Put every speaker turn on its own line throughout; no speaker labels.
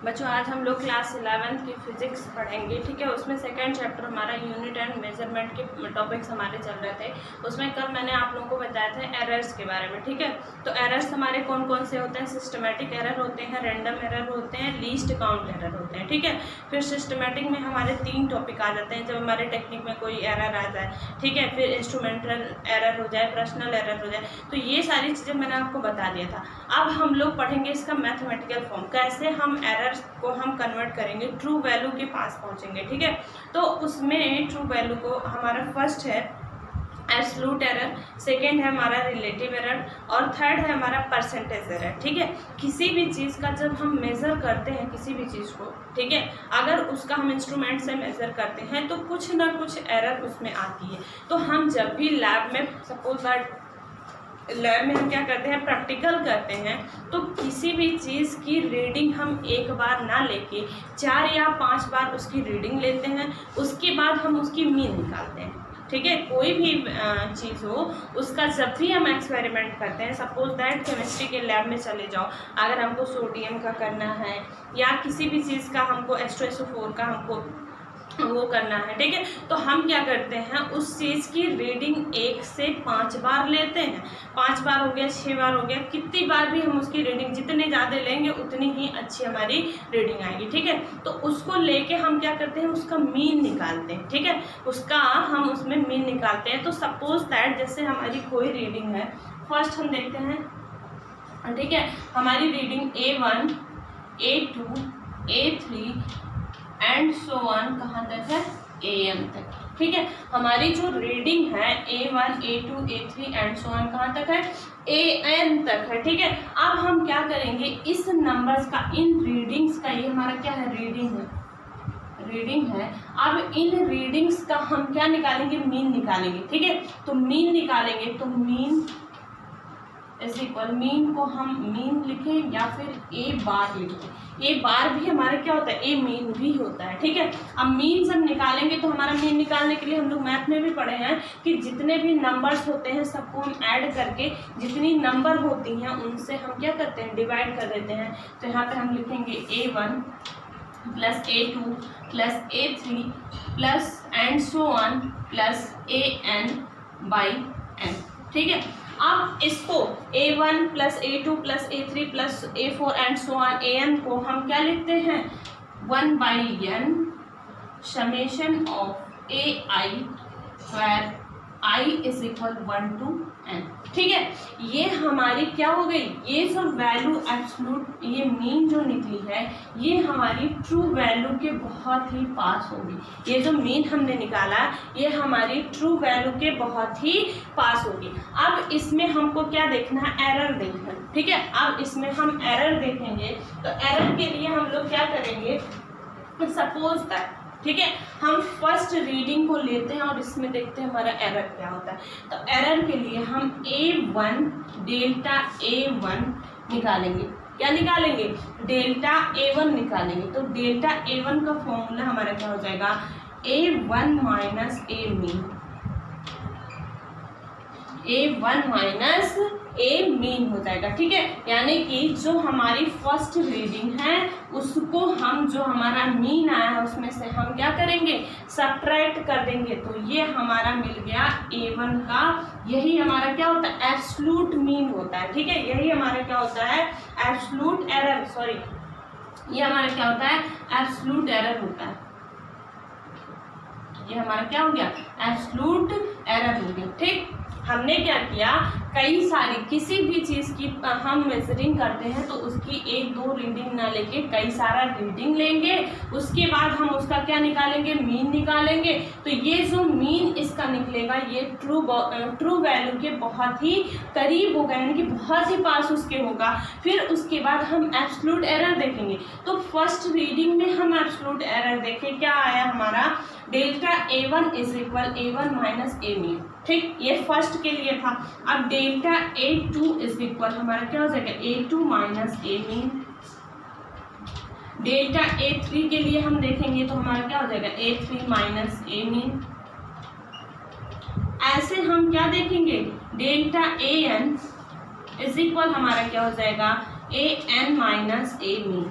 बच्चों आज हम लोग क्लास 11th की फिजिक्स पढ़ेंगे, ठीक है। उसमें सेकंड चैप्टर हमारा यूनिट एंड मेजरमेंट के टॉपिक्स हमारे चल रहे थे। उसमें कल मैंने आप लोगों को बताया था एरर्स के बारे में, ठीक है। तो एरर्स हमारे कौन कौन से होते हैं? सिस्टमेटिक एरर होते हैं, रैंडम एरर होते हैं, लीस्ट काउंट एरर होते हैं, ठीक है। फिर सिस्टमेटिक में हमारे 3 टॉपिक आ जाते हैं जब हमारे टेक्निक में कोई एरर आ जाए, ठीक है। फिर इंस्ट्रूमेंटल एरर हो जाए, पर्सनल एरर हो जाए, तो ये सारी चीज़ें मैंने आपको बता दिया था। अब हम लोग पढ़ेंगे इसका मैथमेटिकल फॉर्म, कैसे हम एरर को हम कन्वर्ट करेंगे, ट्रू वैल्यू के पास पहुंचेंगे, ठीक है। तो उसमें ट्रू वैल्यू को हमारा फर्स्ट है एब्सोल्यूट एरर, सेकेंड है हमारा रिलेटिव एरर और थर्ड है हमारा परसेंटेज एरर, ठीक है। किसी भी चीज़ का जब हम मेज़र करते हैं किसी भी चीज़ को, ठीक है, अगर उसका हम इंस्ट्रूमेंट से मेज़र करते हैं तो कुछ ना कुछ एरर उसमें आती है। तो हम जब भी लैब में सपोज दैट लैब में हम क्या करते हैं, प्रैक्टिकल करते हैं, तो किसी भी चीज़ की रीडिंग हम एक बार ना लेके 4 या 5 बार उसकी रीडिंग लेते हैं, उसके बाद हम उसकी मीन निकालते हैं, ठीक है। कोई भी चीज़ हो उसका जब भी हम एक्सपेरिमेंट करते हैं, सपोज दैट केमिस्ट्री के लैब में चले जाओ, अगर हमको सोडियम का करना है या किसी भी चीज़ का हमको H2SO4 का हमको वो करना है, ठीक है, तो हम क्या करते हैं, उस चीज़ की रीडिंग 1 से 5 बार लेते हैं। 5 बार हो गया, 6 बार हो गया, कितनी बार भी हम उसकी रीडिंग जितने ज़्यादा लेंगे उतनी ही अच्छी हमारी रीडिंग आएगी, ठीक है। तो उसको लेके हम क्या करते हैं, उसका मीन निकालते हैं, ठीक है, उसका हम उसमें मीन निकालते हैं। तो सपोज दैट जैसे हमारी कोई रीडिंग है, फर्स्ट हम देखते हैं, ठीक है, हमारी reading A1 A2 A3 and so on कहाँ तक है, AM तक, ठीक है। हमारी जो रीडिंग है A1 A2 A3 and so on कहाँ तक है, AN तक है, ठीक है। अब हम क्या करेंगे, इस नंबर्स का, इन रीडिंग्स का, ये हमारा क्या है, रीडिंग है। अब इन रीडिंग्स का हम क्या निकालेंगे, मीन निकालेंगे, ठीक है। तो मीन निकालेंगे तो मीन इज इक्वल, मीन को हम मीन लिखें या फिर ए बार लिखें। ए बार भी हमारा क्या होता है, ए मीन भी होता है, ठीक है। अब मीन जब निकालेंगे तो हमारा मीन निकालने के लिए हम लोग मैथ में भी पढ़े हैं कि जितने भी नंबर्स होते हैं सबको हम ऐड करके जितनी नंबर होती हैं उनसे हम क्या करते हैं, डिवाइड कर देते हैं। तो यहाँ पे हम लिखेंगे A1 plus A2 plus A3 plus and so on plus AN by N, ठीक है। अब इसको A1 plus A2 plus A3 plus A4 and so on AN को हम क्या लिखते हैं, 1/n summation of AI where I is equal 1 to n, ठीक है। ये हमारी क्या हो गई, ये जो वैल्यू एब्सोल्यूट, ये मीन जो निकली है, ये हमारी ट्रू वैल्यू के बहुत ही पास होगी। ये जो मीन हमने निकाला ये हमारी ट्रू वैल्यू के बहुत ही पास होगी। अब इसमें हमको क्या देखना है, एरर देखना है, ठीक है। अब इसमें हम एरर देखेंगे तो एरर के लिए हम लोग क्या करेंगे, सपोज दैट, ठीक है, हम फर्स्ट रीडिंग को लेते हैं और इसमें देखते हैं हमारा एरर क्या होता है। तो एरर के लिए हम A1 डेल्टा A1 निकालेंगे। क्या निकालेंगे, डेल्टा A1 निकालेंगे। तो डेल्टा A1 का फॉर्मूला हमारा क्या हो जाएगा, A1 minus A mean, A1 minus A mean हो जाएगा, ठीक है। यानी कि जो हमारी फर्स्ट रीडिंग है उसको हम, जो हमारा मीन आया है उसमें से हम क्या करेंगे, सब्ट्रैक्ट कर देंगे। तो ये हमारा मिल गया A1 का, यही हमारा क्या होता है, एब्सोल्यूट मीन होता है, ठीक है। यही हमारा क्या होता है, एब्सोल्यूट एरर, सॉरी, ये हमारा क्या होता है, एब्सोल्यूट एरर होता है। ये हमारा क्या हो गया, एब्सोल्यूट एरर हो गया, ठीक। हमने क्या किया, कई सारी किसी भी चीज़ की हम मेजरिंग करते हैं तो उसकी 1-2 रीडिंग ना लेके कई सारा रीडिंग लेंगे, उसके बाद हम उसका क्या निकालेंगे, मीन निकालेंगे। तो ये जो मीन इसका निकलेगा ये ट्रू वैल्यू के बहुत ही करीब होगा, यानी कि बहुत ही पास उसके होगा। फिर उसके बाद हम एब्सोल्यूट एरर देखेंगे। तो फर्स्ट रीडिंग में हम एब्सोल्यूट एरर देखें, क्या आया हमारा, delta A1 is equal A1 minus A mean, ठीक, ये फर्स्ट के लिए था। अब डेल्टा A2 इज इक्वल हमारा क्या हो जाएगा, A2 minus A mean. Delta A3 के लिए हम देखेंगे तो हमारा क्या हो जाएगा, A3 माइनस A मीन। ऐसे हम क्या देखेंगे, डेल्टा AN इज इक्वल हमारा क्या हो जाएगा, AN माइनस A मीन।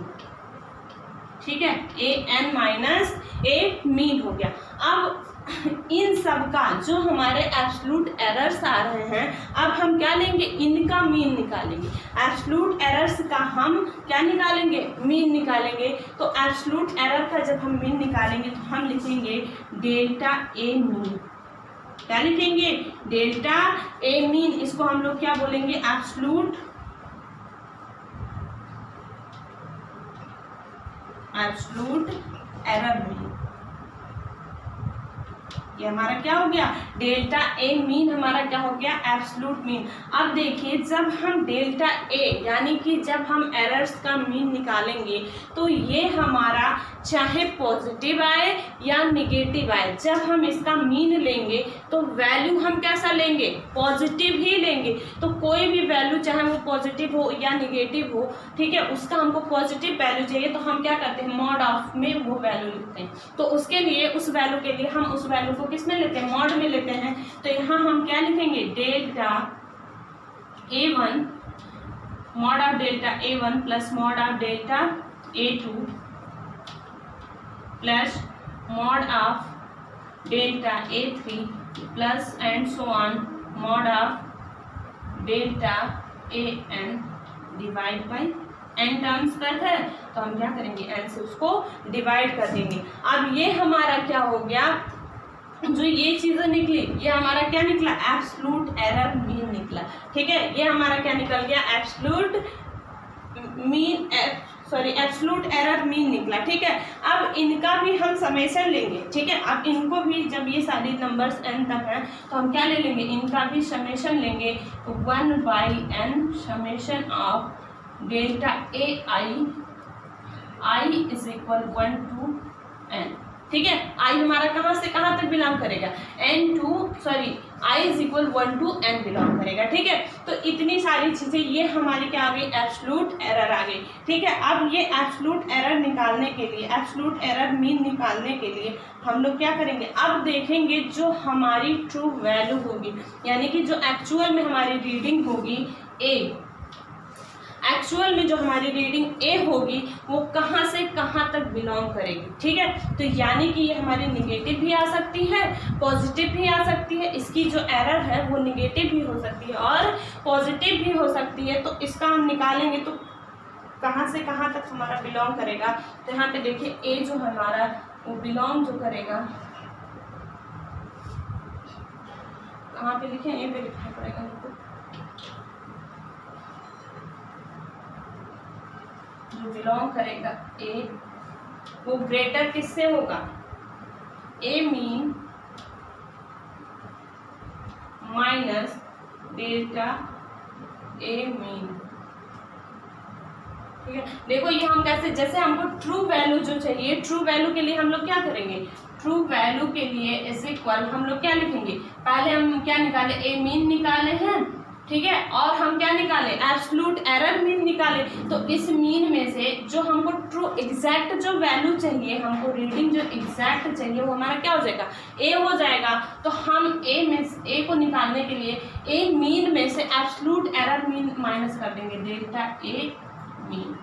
ठीक है, A N minus A mean हो गया। अब इन सब का जो हमारे एब्सोल्यूट एरर्स आ रहे हैं, अब हम क्या लेंगे, इनका मीन निकालेंगे। एब्सोल्यूट एरर्स का हम क्या निकालेंगे, मीन निकालेंगे। तो एब्सोल्यूट एरर का जब हम मीन निकालेंगे तो हम लिखेंगे डेल्टा ए मीन। क्या लिखेंगे, डेल्टा ए मीन। इसको हम लोग क्या बोलेंगे, एब्सोल्यूट एरर मीन। ये हमारा क्या हो गया, डेल्टा ए मीन हमारा क्या हो गया, एब्सोल्यूट मीन। अब देखिए जब हम डेल्टा ए यानी कि जब हम एरर्स का मीन निकालेंगे तो ये हमारा चाहे पॉजिटिव आए या निगेटिव आए, जब हम इसका मीन लेंगे तो वैल्यू हम कैसा लेंगे, पॉजिटिव ही लेंगे। तो कोई भी वैल्यू चाहे वो पॉजिटिव हो या निगेटिव हो, ठीक है, उसका हमको पॉजिटिव वैल्यू चाहिए तो हम क्या करते हैं, मॉड ऑफ में वो वैल्यू लिखते हैं। तो उसके लिए उस वैल्यू के लिए हम उस वैल्यू को किस में लेते हैं, मॉड में लेते हैं। तो यहाँ हम क्या लिखेंगे, delta A1 mod of delta A1 plus mod of delta A2 plus mod of delta A3 plus and so on mod of delta AN divide by n terms पर है तो हम क्या करेंगे, n से उसको डिवाइड कर देंगे। अब ये हमारा क्या हो गया, जो ये चीजें निकली ये हमारा क्या निकला, एब्सोल्यूट एरर मीन निकला। ठीक है, ये हमारा क्या निकल गया, एब्सोल्यूट एरर मीन निकला। ठीक है, अब इनका भी हम समेशन लेंगे। ठीक है, अब इनको भी जब ये सारी नंबर्स n तक हैं तो हम क्या ले लेंगे, इनका भी समेशन लेंगे। तो 1/n summation of delta I is equal 1 to n। ठीक है, आई हमारा कहाँ से कहाँ तक बिलोंग करेगा, I is equal 1 to n belong करेगा। ठीक है, तो इतनी सारी चीजें ये हमारी क्या आ गई, एब्सोल्यूट एरर आ गई। ठीक है, अब ये एब्सोल्यूट एरर निकालने के लिए, एब्सोल्यूट एरर मीन निकालने के लिए हम लोग क्या करेंगे, अब देखेंगे जो हमारी ट्रू वैल्यू होगी, यानी कि जो एक्चुअल में हमारी रीडिंग होगी ए, एक्चुअल में जो हमारी रीडिंग ए होगी वो कहाँ से कहाँ तक बिलोंग करेगी। ठीक है, तो यानी कि ये हमारी निगेटिव भी आ सकती है, पॉजिटिव भी आ सकती है। इसकी जो एरर है वो निगेटिव भी हो सकती है और पॉजिटिव भी हो सकती है। तो इसका हम निकालेंगे तो कहाँ से कहाँ तक हमारा बिलोंग करेगा। तो यहाँ पे देखिए ए जो हमारा वो बिलोंग जो करेगा, कहाँ पे लिखे, ए पे लिखना पड़ेगा हमको। जो बिलोंग करेगा ए वो ग्रेटर किससे होगा, ए mean minus delta A mean. ठीक है, देखो ये हम कैसे, जैसे हमको ट्रू वैल्यू जो चाहिए, ट्रू वैल्यू के लिए हम लोग क्या करेंगे, ट्रू वैल्यू के लिए इज इक्वल हम लोग क्या लिखेंगे, पहले हम क्या निकाले, ए मीन निकाले हैं। ठीक है, और हम क्या निकाले, एब्सोल्यूट एरर मीन निकाले। तो इस मीन में से जो हमको ट्रू एग्जैक्ट जो वैल्यू चाहिए, हमको रीडिंग जो एग्जैक्ट चाहिए वो हमारा क्या हो जाएगा, ए हो जाएगा। तो हम ए को निकालने के लिए ए मीन में से एब्सोल्यूट एरर मीन माइनस कर देंगे, डेल्टा ए मीन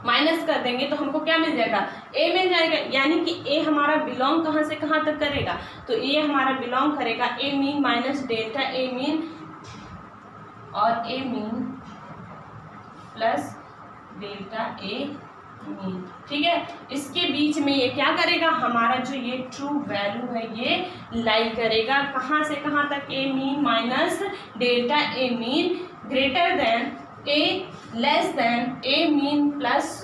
माइनस कर देंगे तो हमको क्या मिल जाएगा, ए मिल जाएगा। यानी कि ए हमारा बिलोंग कहाँ से कहाँ तक करेगा, तो ये हमारा बिलोंग करेगा ए mean minus delta A mean और ए mean plus delta A mean. ठीक है, इसके बीच में ये क्या करेगा, हमारा जो ये ट्रू वैल्यू है ये लाई करेगा कहाँ से कहाँ तक, ए mean minus delta A mean greater than A less then A mean plus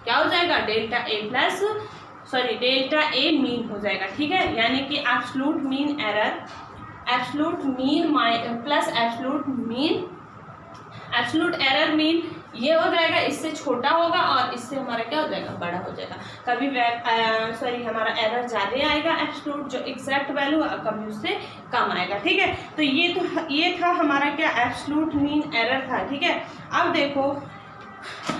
क्या हो जाएगा, delta A plus delta A mean हो जाएगा। ठीक है, यानी कि absolute mean error, absolute mean plus absolute error mean ये हो जाएगा, इससे छोटा होगा और इससे हमारा क्या हो जाएगा, बड़ा हो जाएगा। कभी हमारा एरर ज़्यादा आएगा एब्सोल्यूट जो एग्जैक्ट वैल्यू, कभी उससे कम आएगा। ठीक है, तो ये था हमारा क्या, एब्सोल्यूट मीन एरर था। ठीक है, अब देखो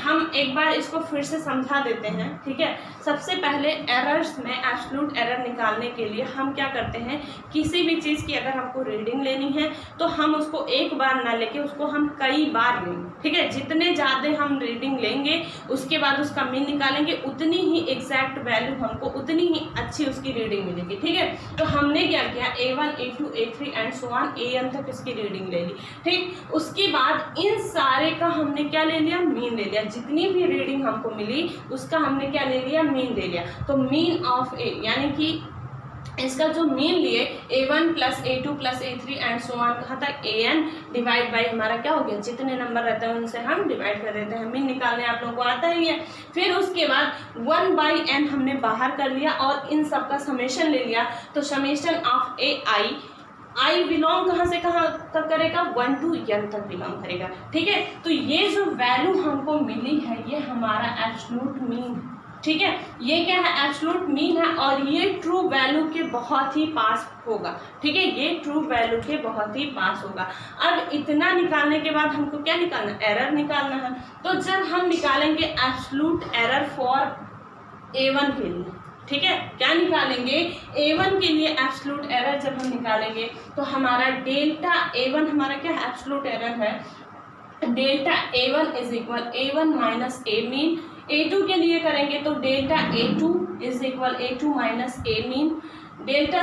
हम एक बार इसको फिर से समझा देते हैं, ठीक है। सबसे पहले एरर्स में एब्सोल्यूट एरर निकालने के लिए हम क्या करते हैं, किसी भी चीज़ की अगर हमको रीडिंग लेनी है तो हम उसको एक बार ना लेके उसको हम कई बार लेंगे, ठीक है। जितने ज़्यादा हम रीडिंग लेंगे उसके बाद उसका मीन निकालेंगे, उतनी ही एग्जैक्ट वैल्यू हमको, उतनी ही अच्छी उसकी रीडिंग मिलेगी, ठीक है। तो हमने क्या किया, A1 A2 A3 and so on AN तक इसकी रीडिंग ले ली, ठीक। उसके बाद इन सारे का हमने क्या ले लिया, मीन ले लिया। जितनी भी रीडिंग हमको मिली उसका हमने क्या ले लिया, मीन ले लिया। तो मीन ऑफ ए यानी कि इसका जो मीन लिए A1 plus A2 plus A3 and so on कहाँ तक AN डिवाइड बाई हमारा क्या हो गया, जितने नंबर रहते हैं उनसे हम डिवाइड कर देते हैं। मीन निकालने आप लोगों को आता ही है। फिर उसके बाद 1/n हमने बाहर कर लिया और इन सब का समेशन ले लिया। तो समेशन ऑफ आई बिलोंग कहाँ से कहाँ तक करेगा, 1 to n तक बिलोंग करेगा, ठीक है। तो ये जो वैल्यू हमको मिली है ये हमारा एब्सोल्यूट मीन, ठीक है। ये क्या है, एब्सोल्यूट मीन है और ये ट्रू वैल्यू के बहुत ही पास होगा, ठीक है। ये ट्रू वैल्यू के बहुत ही पास होगा। अब इतना निकालने के बाद हमको क्या निकालना, एरर निकालना है। तो जब हम निकालेंगे एब्सोल्यूट एरर फॉर A1 के लिए, ठीक है, क्या निकालेंगे, A1 के लिए एब्सोल्यूट एरर जब हम निकालेंगे तो हमारा डेल्टा A1 हमारा क्या है, एब्सोल्यूट एरर है। Delta A1 is equal A1 minus A mean. A2 के लिए करेंगे तो delta A2 is equal A2 minus A mean. Delta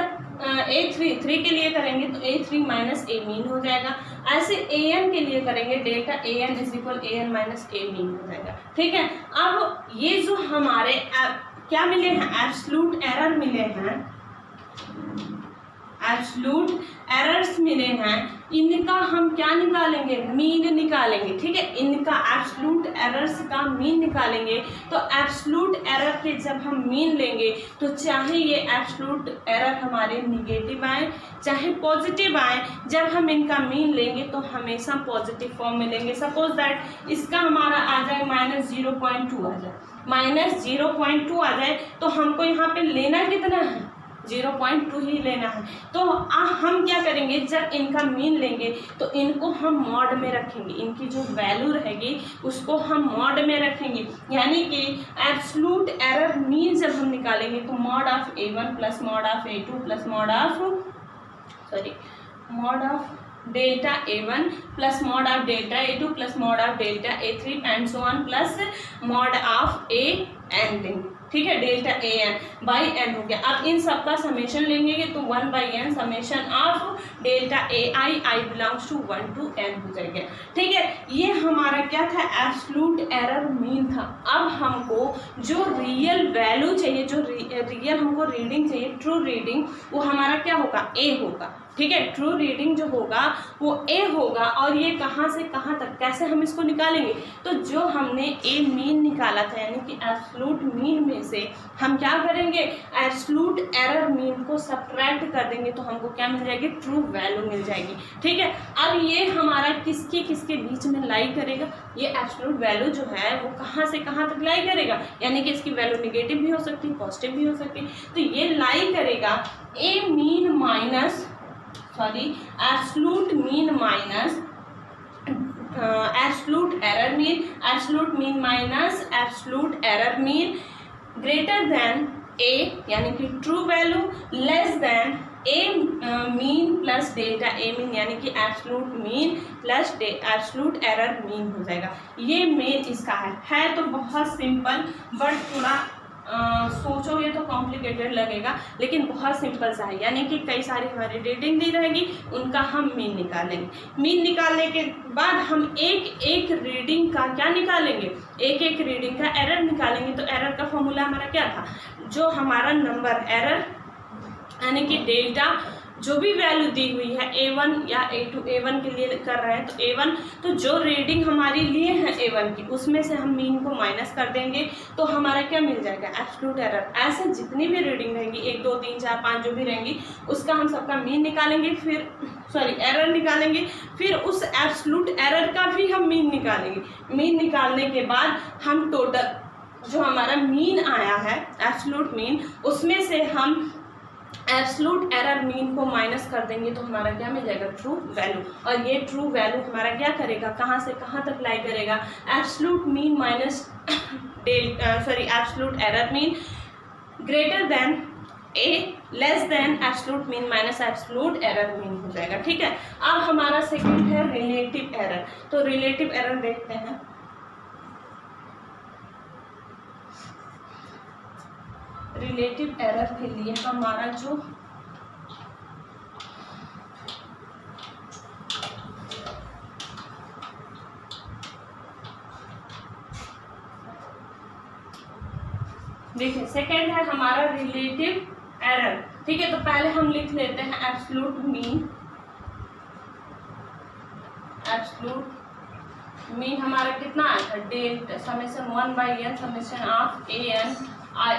A3 के लिए करेंगे तो A3 माइनस A मीन हो जाएगा। ऐसे AN के लिए करेंगे delta AN is equal AN minus A mean हो जाएगा, ठीक है। अब ये जो हमारे क्या मिले हैं, एब्सोल्यूट एरर मिले हैं, एब्सोल्यूट एरर्स मिले हैं, इनका हम क्या निकालेंगे, मीन निकालेंगे, ठीक है। इनका एब्सोल्यूट एरर्स का मीन निकालेंगे। तो एब्सोल्यूट एरर के जब हम मीन लेंगे तो चाहे ये एब्सोल्यूट एरर हमारे निगेटिव आए चाहे पॉजिटिव आए, जब हम इनका मीन लेंगे तो हमेशा पॉजिटिव फॉर्म में लेंगे। सपोज दैट इसका हमारा आ जाए -0.2 आ जाए, -0.2 आ जाए तो हमको यहाँ पे लेना कितना है, 0.2 ही लेना है। तो हम क्या करेंगे, जब इनका मीन लेंगे तो इनको हम मॉड में रखेंगे, इनकी जो वैल्यू रहेगी उसको हम मॉड में रखेंगे। यानी कि एब्सोल्यूट एरर मीन जब हम निकालेंगे तो mod of A1 plus mod of A2 plus mod of delta A1 plus mod of delta A2 plus mod of delta A3 and so on plus mod of AN, ठीक है। Delta AN by N हो गया। अब इन सब का summation लेंगे तो 1/n summation of delta I belongs to 1 to n हो जाएगा, ठीक है। ये हमारा क्या था, एब्सोल्यूट एरर मीन था। अब हमको जो रियल वैल्यू चाहिए, जो रियल हमको रीडिंग चाहिए, ट्रू रीडिंग, वो हमारा क्या होगा, A होगा, ठीक है। ट्रू रीडिंग जो होगा वो A होगा। और ये कहाँ से कहाँ तक, कैसे हम इसको निकालेंगे, तो जो हमने A मीन निकाला था यानी कि एब्सोल्यूट मीन में से हम क्या करेंगे, एब्सोल्यूट एरर मीन को सब्ट्रैक्ट कर देंगे तो हमको क्या मिल जाएगी, ट्रू वैल्यू मिल जाएगी, ठीक है। अब ये हमारा किसके किसके बीच में लाई करेगा, ये एब्सोल्यूट वैल्यू जो है वो कहाँ से कहाँ तक लाई करेगा, यानी कि इसकी वैल्यू निगेटिव भी हो सकती है पॉजिटिव भी हो सकती है। तो ये लाई करेगा A mean minus absolute mean minus absolute error mean, absolute mean minus absolute error mean greater then A यानी कि true value, less than A mean plus delta A mean यानी कि absolute mean plus absolute error mean हो जाएगा। ये main इसका है तो बहुत सिंपल, बट थोड़ा सोचोगे तो कॉम्प्लिकेटेड लगेगा, लेकिन बहुत सिंपल सा है। यानी कि कई सारी हमारी रीडिंग दी रहेगी, उनका हम मीन निकालेंगे। मीन निकालने के बाद हम एक एक रीडिंग का क्या निकालेंगे, एक एक रीडिंग का एरर निकालेंगे। तो एरर का फॉर्मूला हमारा क्या था, जो हमारा नंबर एरर यानी कि डेल्टा जो भी वैल्यू दी हुई है A1 या A2, A1 के लिए कर रहे हैं तो A1, तो जो रीडिंग हमारी लिए हैं A1 की उसमें से हम मीन को माइनस कर देंगे तो हमारा क्या मिल जाएगा, एब्सोल्यूट एरर। ऐसे जितनी भी रीडिंग रहेंगी 1 2 3 4 5 जो भी रहेंगी उसका हम सबका मीन निकालेंगे, फिर एरर निकालेंगे, फिर उस एब्सोल्यूट एरर का भी हम मीन निकालेंगे। मीन निकालने के बाद हम टोटल जो हमारा मीन आया है एब्सोल्यूट मीन, उसमें से हम एब्सलूट एरर मीन को माइनस कर देंगे तो हमारा क्या मिल जाएगा, ट्रू वैल्यू। और ये ट्रू वैल्यू हमारा क्या करेगा, कहाँ से कहाँ तक लाई करेगा, absolute mean minus absolute error mean greater than A less than absolute mean minus absolute error mean हो जाएगा। ठीक है, अब हमारा सेकंड है रिलेटिव एरर। तो रिलेटिव एरर देखते हैं। रिलेटिव एरर के लिए हमारा जो देखिए सेकंड है हमारा रिलेटिव एरर। ठीक है, तो पहले हम लिख लेते हैं एब्सलूट मीन। एब्सलूट मीन हमारा कितना आया था, delta summation 1/n summation of A N I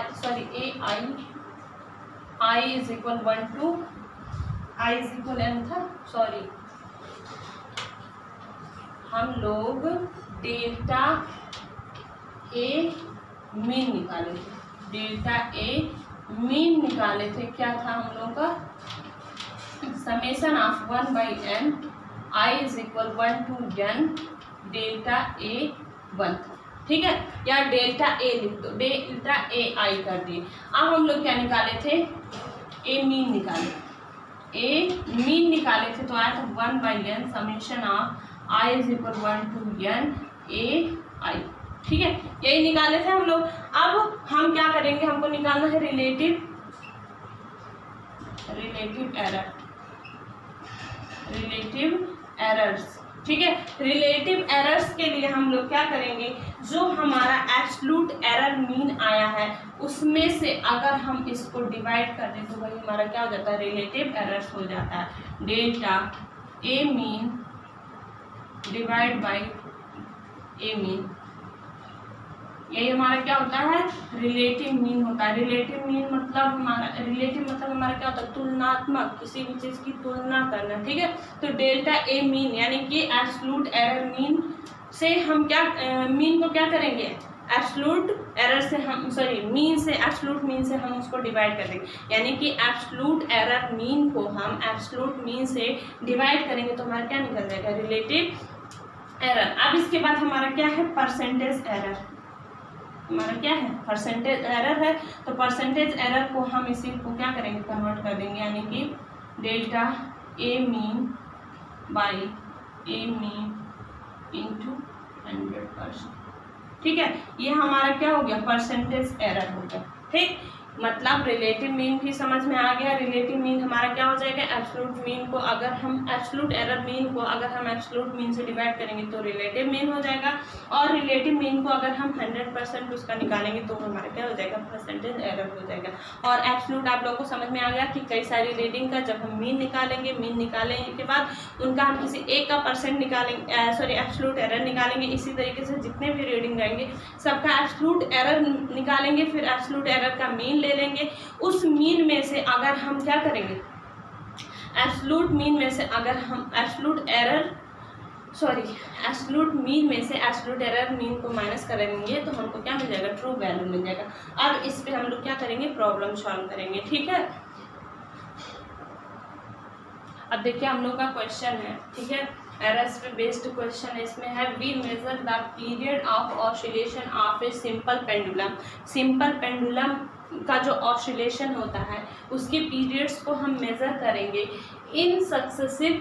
is equal 1 to i is equal n था, हम लोग डेल्टा ए मीन निकाले थे, डेल्टा ए मीन निकाले थे। क्या था हम लोग का, summation of 1/n i is equal 1 to n delta A 1 था। ठीक है, या डेल्टा ए लिख दो, डेल्टा ए आई कर दिए। अब हम लोग क्या निकाले थे, ए मीन निकाले, ए मीन निकाले थे तो आया था 1/n summation of i is equal 1 to n ए आई। ठीक है, यही निकाले थे हम लोग। अब हम क्या करेंगे, हमको निकालना है रिलेटिव एरर्स। ठीक है, रिलेटिव एरर्स के लिए हम लोग क्या करेंगे, जो हमारा एब्सलूट एरर मीन आया है उसमें से अगर हम इसको डिवाइड कर दें तो वही हमारा क्या हो जाता है, रिलेटिव एरर्स हो जाता है। Delta A mean divide by A mean, यही हमारा क्या होता है, रिलेटिव मीन होता है। रिलेटिव मतलब हमारा क्या होता है, तुलनात्मक, किसी भी चीज़ की तुलना करना। ठीक है, तो डेल्टा ए मीन यानी कि एब्सलूट एरर मीन से हम क्या मीन को क्या करेंगे, एब्सलूट एरर से हम मीन से एब्सलूट मीन से हम उसको डिवाइड कर देंगे, यानी कि एब्सलूट एरर मीन को हम एब्सलूट मीन से डिवाइड करेंगे तो हमारा क्या निकल जाएगा, रिलेटिव एरर। अब इसके बाद हमारा क्या है, परसेंटेज एरर। हमारा क्या है, परसेंटेज एरर है। तो परसेंटेज एरर को हम इसी को क्या करेंगे, कन्वर्ट कर देंगे, यानी कि delta A mean by A mean into 100%। ठीक है, ये हमारा क्या हो गया, परसेंटेज एरर हो गया। ठीक, मतलब रिलेटिव मीन भी समझ में आ गया। रिलेटिव मीन हमारा क्या हो जाएगा, एब्सलूट मीन को अगर हम एब्सलूट एरर मीन को अगर हम एब्सलूट मीन से डिवाइड करेंगे तो रिलेटिव मीन हो जाएगा, और रिलेटिव मीन को अगर हम 100% उसका निकालेंगे तो हमारा क्या हो जाएगा, परसेंटेज एरर हो जाएगा। और एब्सलूट आप लोगों को समझ में आ गया कि कई सारी रीडिंग का जब हम मीन निकालेंगे, मीन निकालने के बाद उनका हम किसी एक का परसेंट निकालेंगे, एब्सलूट एरर निकालेंगे। इसी तरीके से जितने भी रीडिंग रहेंगे सबका एब्सलूट एरर निकालेंगे, फिर एब्सलूट एरर का मीन ले लेंगे। उस मीन में से अगर हम क्या करेंगे, एब्सलूट मीन में से अगर हम एब्सलूट मीन में से एब्सलूट एरर मीन को माइनस करेंगे तो हमको क्या मिल जाएगा, ट्रू वैल्यू मिल जाएगा। अब इस पे हम लोग क्या करेंगे, प्रॉब्लम सॉल्व करेंगे। ठीक है, अब देखिए हम लोग का क्वेश्चन है, ठीक है, एरर्स पे बेस्ड क्वेश्चन है। इसमें है we measure the period of oscillation of a simple pendulum. Simple pendulum का जो ऑसिलेशन होता है उसके पीरियड्स को हम मेजर करेंगे इन सक्सेसिव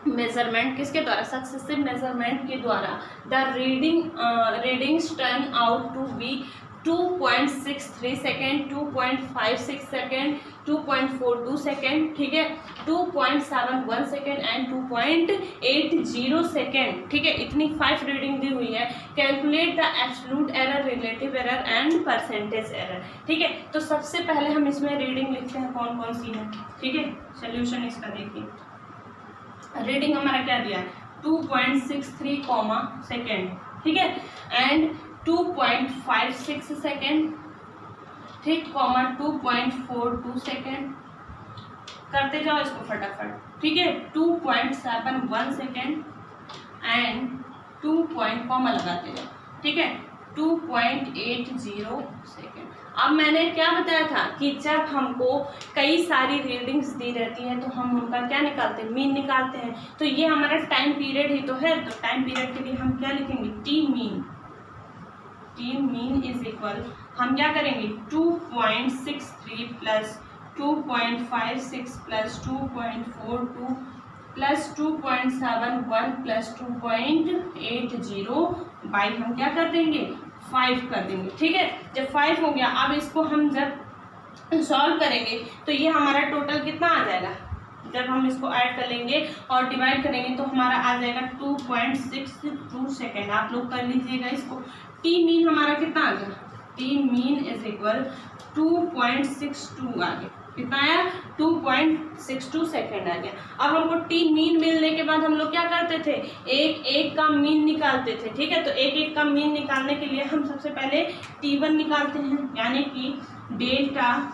मेजरमेंट, किसके द्वारा, सक्सेसिव मेजरमेंट के द्वारा। The readings turn out to be 2.63 second, 2.56 second, 2.42 second, ठीक है, 2.71 सेकेंड एंड 2.80 सेकेंड। ठीक है, इतनी 5 रीडिंग दी हुई है। Calculate the absolute error, relative error and percentage error. ठीक है, तो सबसे पहले हम इसमें रीडिंग लिखते हैं कौन कौन सी है। ठीक है, सोल्यूशन इसका देखिए, रीडिंग हमारा क्या दिया है, 2.63 सेकेंड, ठीक है, एंड 2.56 सेकेंड, ठीक, 2.42 सेकेंड, करते जाओ इसको फटाफट। ठीक है, 2.71 सेकेंड एंड 2 लगाते जाओ। ठीक है, 2.80 सेकेंड। अब मैंने क्या बताया था कि जब हमको कई सारी रीडिंग्स दी रहती हैं तो हम उनका क्या निकालते हैं, मीन निकालते हैं। तो ये हमारा टाइम पीरियड ही तो है, तो टाइम पीरियड के लिए हम क्या लिखेंगे, टी मीन इज इक्वल, हम क्या करेंगे 2.63 plus 2.56 plus 2.42 plus 2.71 plus 2.80 by हम क्या कर देंगे 5 कर देंगे। ठीक है, जब 5 हो गया, अब इसको हम जब सॉल्व करेंगे तो ये हमारा टोटल कितना आ जाएगा, जब हम इसको ऐड कर लेंगे और डिवाइड करेंगे तो हमारा आ जाएगा 2.62 सेकेंड। आप लोग कर लीजिएगा इसको। टी मीन हमारा कितना आ गया, टी मीन इज इक्वल 2.62 आ गया, कितना आया 2.62 सेकेंड आ गया। अब हमको टी मीन मिलने के बाद हम लोग क्या करते थे, एक एक का मीन निकालते थे। ठीक है, तो एक एक का मीन निकालने के लिए हम सबसे पहले T1 निकालते हैं, यानी कि डेल्टा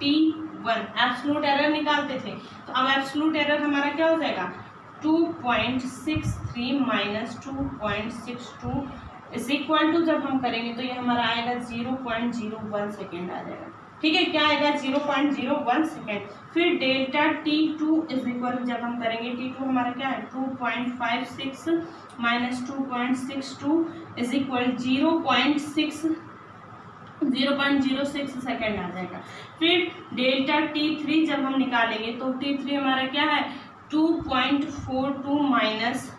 T1 एब्सोल्यूट एरर निकालते थे। तो अब एब्सोल्यूट एरर हमारा क्या हो जाएगा 2.63 माइनस 2.62 इज इक्वल टू, जब हम करेंगे तो ये हमारा आएगा 0.01 सेकेंड आ जाएगा। ठीक है, क्या आएगा 0.01 सेकेंड। फिर डेल्टा T2 इज इक्वल, जब हम करेंगे T2 हमारा क्या है 2.56 माइनस 2.62 इज इक्वल 0.06 सेकेंड आ जाएगा। फिर डेल्टा T3 जब हम निकालेंगे तो T3 हमारा क्या है 2.42 माइनस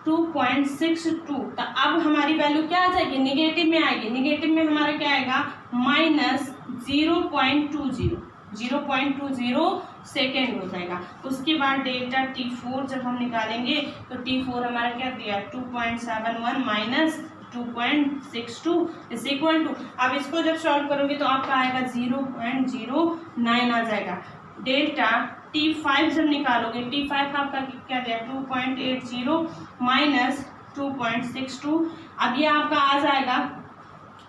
2.62। तो अब हमारी वैल्यू क्या आ जाएगी, निगेटिव में आएगी। निगेटिव में हमारा क्या आएगा माइनस 0.20 सेकेंड हो जाएगा। उसके बाद डेल्टा T4 जब हम निकालेंगे तो T4 हमारा क्या दिया 2.71 माइनस 2.62 इज इक्वल टू, अब इसको जब सॉल्व करोगे तो आपका आएगा 0.09 आ जाएगा। डेल्टा T5 जब निकालोगे, T5 आपका क्या दिया 2.80 माइनस 2.62, अब ये आपका आ जाएगा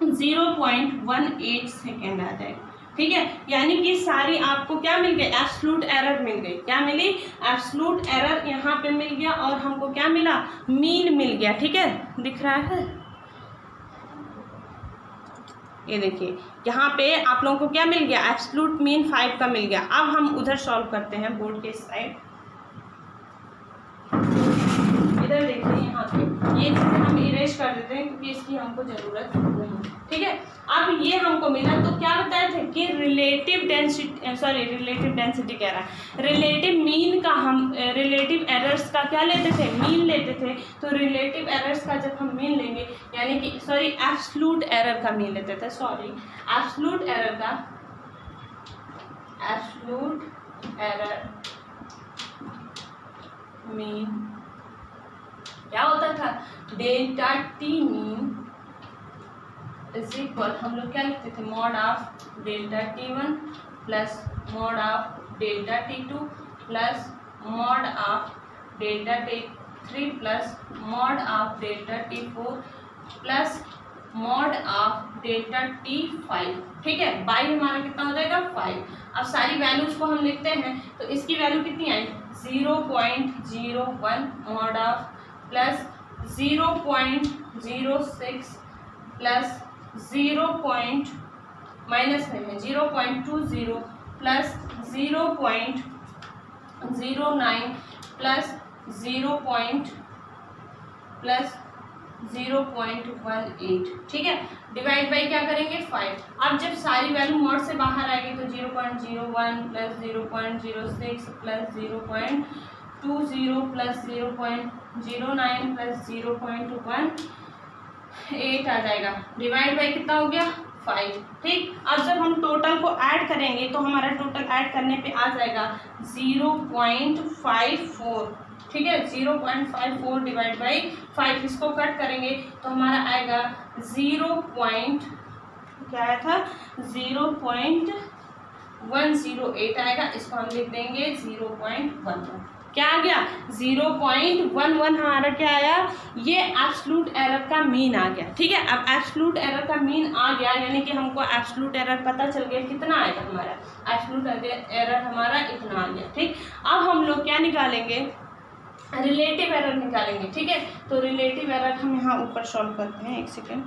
0.18 सेकेंड आ जाएगा। ठीक है, यानी कि सारी आपको क्या मिल गई, एब्सोल्यूट एरर मिल गई। क्या मिली, एब्सोल्यूट एरर यहाँ पे मिल गया और हमको क्या मिला, मीन मिल गया। ठीक है, दिख रहा है, ये देखिए यहाँ पे आप लोगों को क्या मिल गया, एब्सोल्यूट मीन 5 का मिल गया। अब हम उधर सॉल्व करते हैं बोर्ड के इस साइड। इधर देखिए, यहाँ पे ये चीज़ें हम इरेज कर देते हैं क्योंकि इसकी हमको ज़रूरत नहीं। ठीक है, अब ये हमको मिला तो क्या बताए थे कि रिलेटिव डेंसिटी कह रहा है, रिलेटिव मीन का हम रिलेटिव एरर्स का क्या लेते थे, मीन लेते थे। तो रिलेटिव एरर्स का जब हम मीन लेंगे, यानी कि एब्सोल्यूट एरर का मीन लेते थे, एब्सोल्यूट एरर मीन क्या होता था, delta T mean is equal, हम लोग क्या लिखते थे mod of delta T1 plus mod of delta T2 plus mod of delta T3 plus mod of delta T4 plus mod of delta T5। ठीक है, बाई हमारा कितना हो जाएगा 5। अब सारी वैल्यूज को हम लिखते हैं तो इसकी वैल्यू कितनी आई 0.01 mod of plus 0.06 plus 0. Minus में है 0.20 प्लस 0.09 प्लस 0.18। ठीक है, डिवाइड बाई क्या करेंगे 5। अब जब सारी वैल्यू मॉड से बाहर आएगी तो 0.01 प्लस 0.06 प्लस 0.20 प्लस 0.09 प्लस 0.18 आ जाएगा। डिवाइड बाई कितना हो गया 5। ठीक, अब जब हम टोटल को ऐड करेंगे तो हमारा टोटल ऐड करने पे आ जाएगा 0.54। ठीक है, 0.54 डिवाइड बाई 5, इसको कट करेंगे तो हमारा आएगा 0.108 आएगा। इसको हम लिख देंगे 0.11। क्या आ गया 0.11 हमारा क्या आया, ये एब्सोल्यूट एरर का मीन आ गया। ठीक है, अब एब्सोल्यूट एरर का मीन आ गया यानी कि हमको एब्सोल्यूट एरर पता चल गया कितना आएगा, हमारा एब्सोल्यूट एरर हमारा इतना आ गया। ठीक, अब हम लोग क्या निकालेंगे, रिलेटिव एरर निकालेंगे। ठीक है, तो रिलेटिव एरर हम यहाँ ऊपर सॉल्व करते हैं, एक सेकेंड।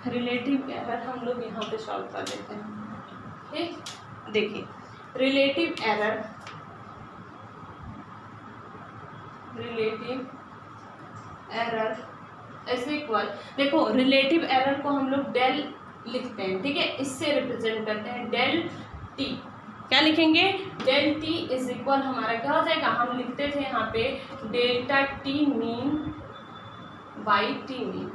रिलेटिव एरर हम लोग यहाँ पे सॉल्व कर लेते हैं। ठीक, देखिए रिलेटिव एरर इज इक्वल, देखो रिलेटिव एरर को हम लोग डेल लिखते हैं, ठीक है, इससे रिप्रेजेंट करते हैं डेल टी। क्या लिखेंगे? डेल टी इज इक्वल हमारा क्या हो जाएगा, हम लिखते थे यहाँ पे delta T mean by T mean.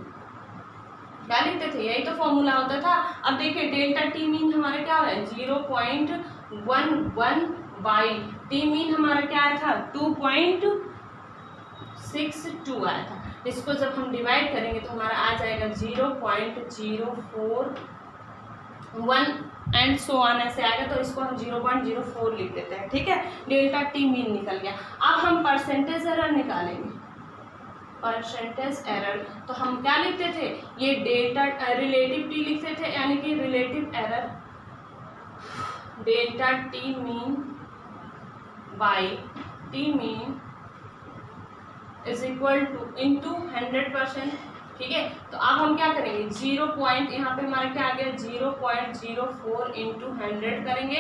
क्या लिखते थे? यही तो फॉर्मूला होता था। अब देखिए डेल्टा टी मीन हमारा क्या है 0.11 बाई टी मीन हमारा क्या आया था 2.62 आया था। इसको जब हम डिवाइड करेंगे तो हमारा आ जाएगा 0.041 एंड सो ऑन ऐसे आएगा, तो इसको हम 0.04 लिख देते हैं। ठीक है, डेल्टा टी मीन निकल गया। अब हम परसेंटेज एरर निकालेंगे। परसेंटेज एरर तो हम क्या लिखते थे, ये डेल्टा रिलेटिव टी लिखते थे, यानी कि relative error delta T mean by T mean is equal two into 100%। ठीक है, तो अब हम क्या करेंगे 0 पॉइंट, यहाँ पे हमारा क्या आ गया 0.04 इंटू 100 करेंगे,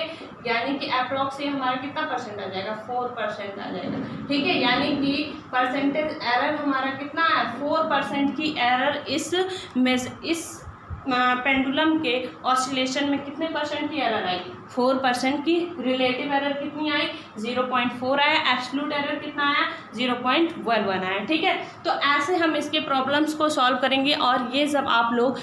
यानी कि अप्रॉक्स ये हमारा कितना परसेंट आ जाएगा 4% आ जाएगा। ठीक है, यानी कि परसेंटेज एरर हमारा कितना है 4% की एरर इस पेंडुलम के ऑसिलेशन में कितने परसेंट की एरर आई 4% की। रिलेटिव एरर कितनी आई 0.4 आया, एब्सोल्यूट एरर कितना आया 0.11 आया। ठीक है, तो ऐसे हम इसके प्रॉब्लम्स को सॉल्व करेंगे, और ये जब आप लोग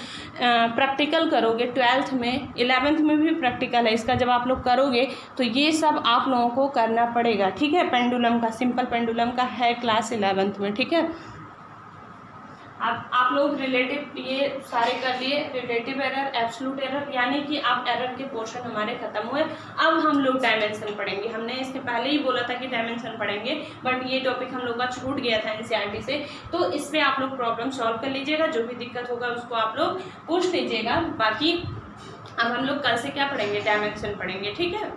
प्रैक्टिकल करोगे 12th में 11th में भी प्रैक्टिकल है इसका, जब आप लोग करोगे तो ये सब आप लोगों को करना पड़ेगा। ठीक है, पेंडुलम का, सिंपल पेंडुलम का है क्लास 11th में। ठीक है, अब आप लोग रिलेटिव ये सारे कर लिए, रिलेटिव एरर, एब्सोल्यूट एरर, यानी कि अब एरर के पोर्शन हमारे खत्म हुए। अब हम लोग डायमेंशन पढ़ेंगे। हमने इसके पहले ही बोला था कि डायमेंशन पढ़ेंगे, बट ये टॉपिक हम लोग का छूट गया था एनसीईआरटी से, तो इस पर आप लोग प्रॉब्लम सॉल्व कर लीजिएगा। जो भी दिक्कत होगा उसको आप लोग पूछ लीजिएगा। बाकी अब हम लोग कल से क्या पढ़ेंगे, डायमेंशन पढ़ेंगे। ठीक है।